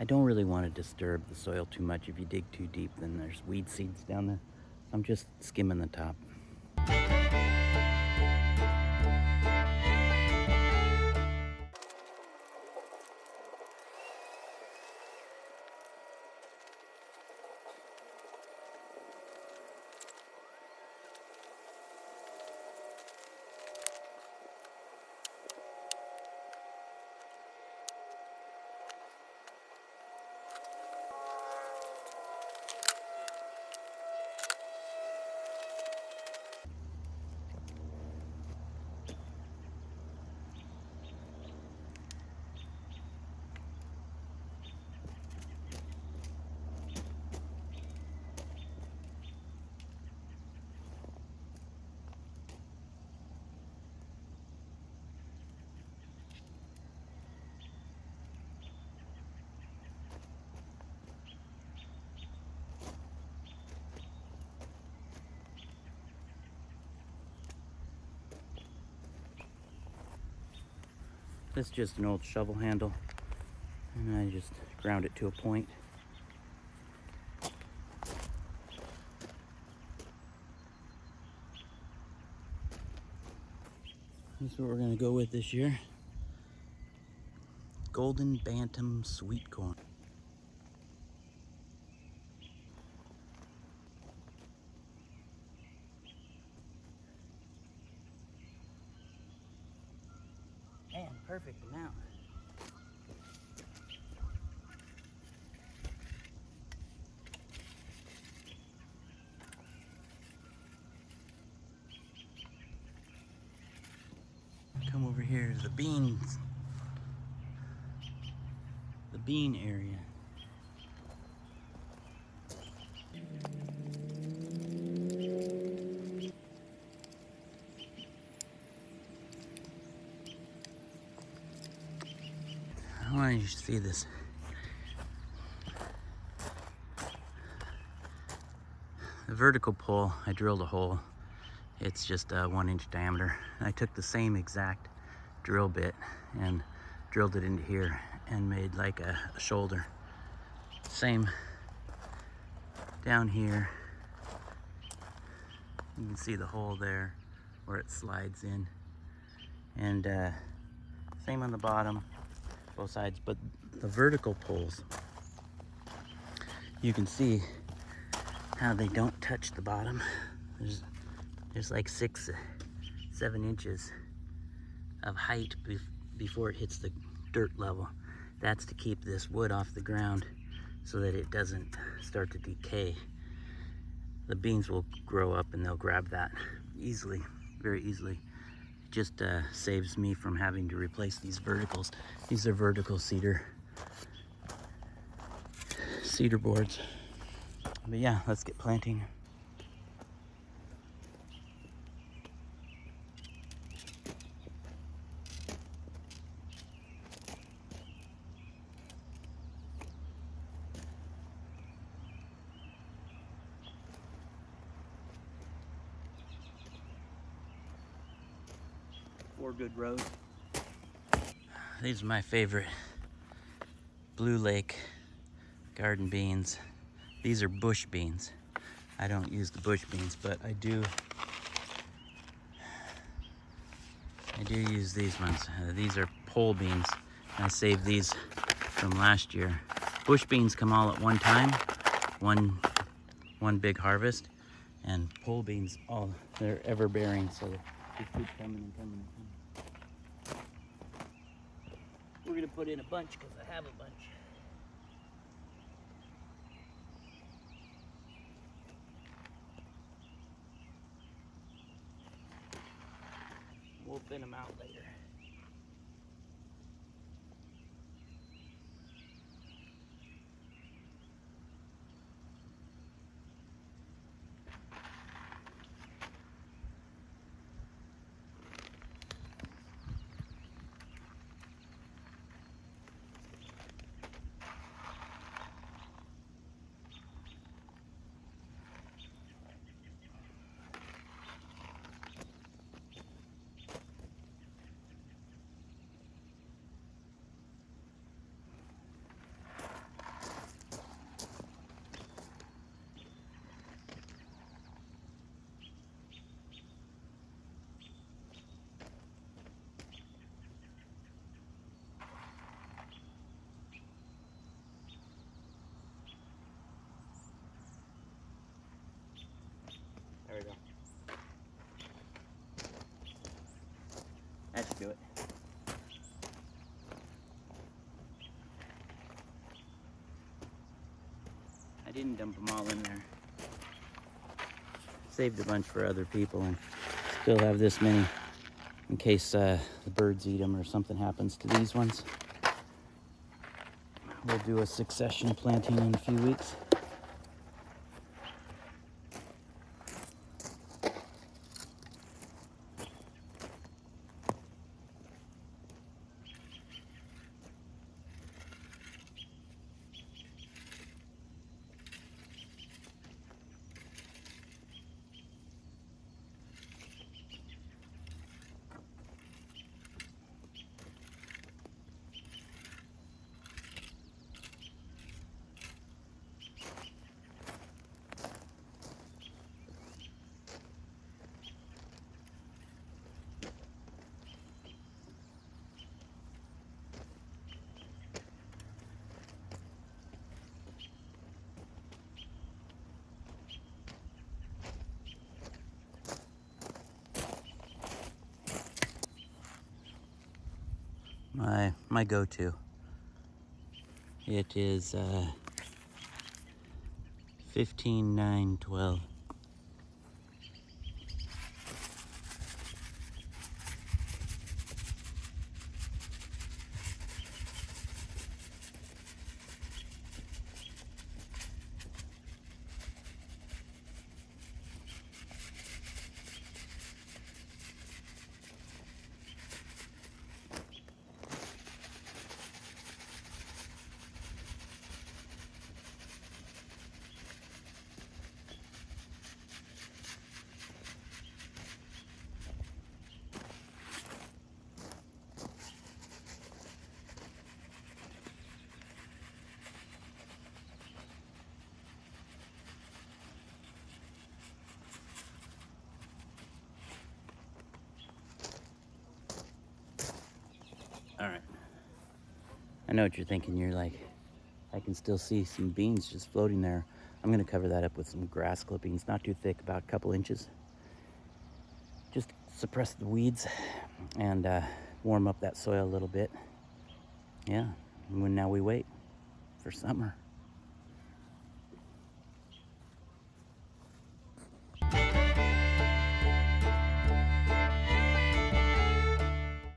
I don't really want to disturb the soil too much. If you dig too deep, then there's weed seeds down there. I'm just skimming the top. This is just an old shovel handle, and I just ground it to a point. This is what we're gonna go with this year. Golden Bantam sweet corn. Man, perfect amount. Come over here to the beans. The bean area. I want you to see this. The vertical pole, I drilled a hole. It's just a 1-inch diameter. I took the same exact drill bit and drilled it into here and made like a shoulder. Same down here. You can see the hole there where it slides in. And same on the bottom, both sides, but the vertical poles, you can see how they don't touch the bottom. There's like 6-7 inches of height before it hits the dirt level. That's to keep this wood off the ground so that it doesn't start to decay. The beans will grow up and they'll grab that easily, very easily. It just saves me from having to replace these verticals. These are vertical cedar boards. But yeah, let's get planting. Four good rows. These are my favorite Blue Lake garden beans. These are bush beans. I don't use the bush beans, but I do use these ones. These are pole beans. I saved these from last year. Bush beans come all at one time, one big harvest, and pole beans, they're ever bearing, so they keep coming and coming and coming. We're gonna put in a bunch because I have a bunch. We'll thin them out later. to it. I didn't dump them all in there. Saved a bunch for other people and still have this many in case the birds eat them or something happens to these ones. We'll do a succession planting in a few weeks. My go-to. It is 15-9-12. All right. I know what you're thinking. You're like, I can still see some beans just floating there. I'm gonna cover that up with some grass clippings, not too thick, about a couple inches. Just suppress the weeds and warm up that soil a little bit. Yeah, and now we wait for summer.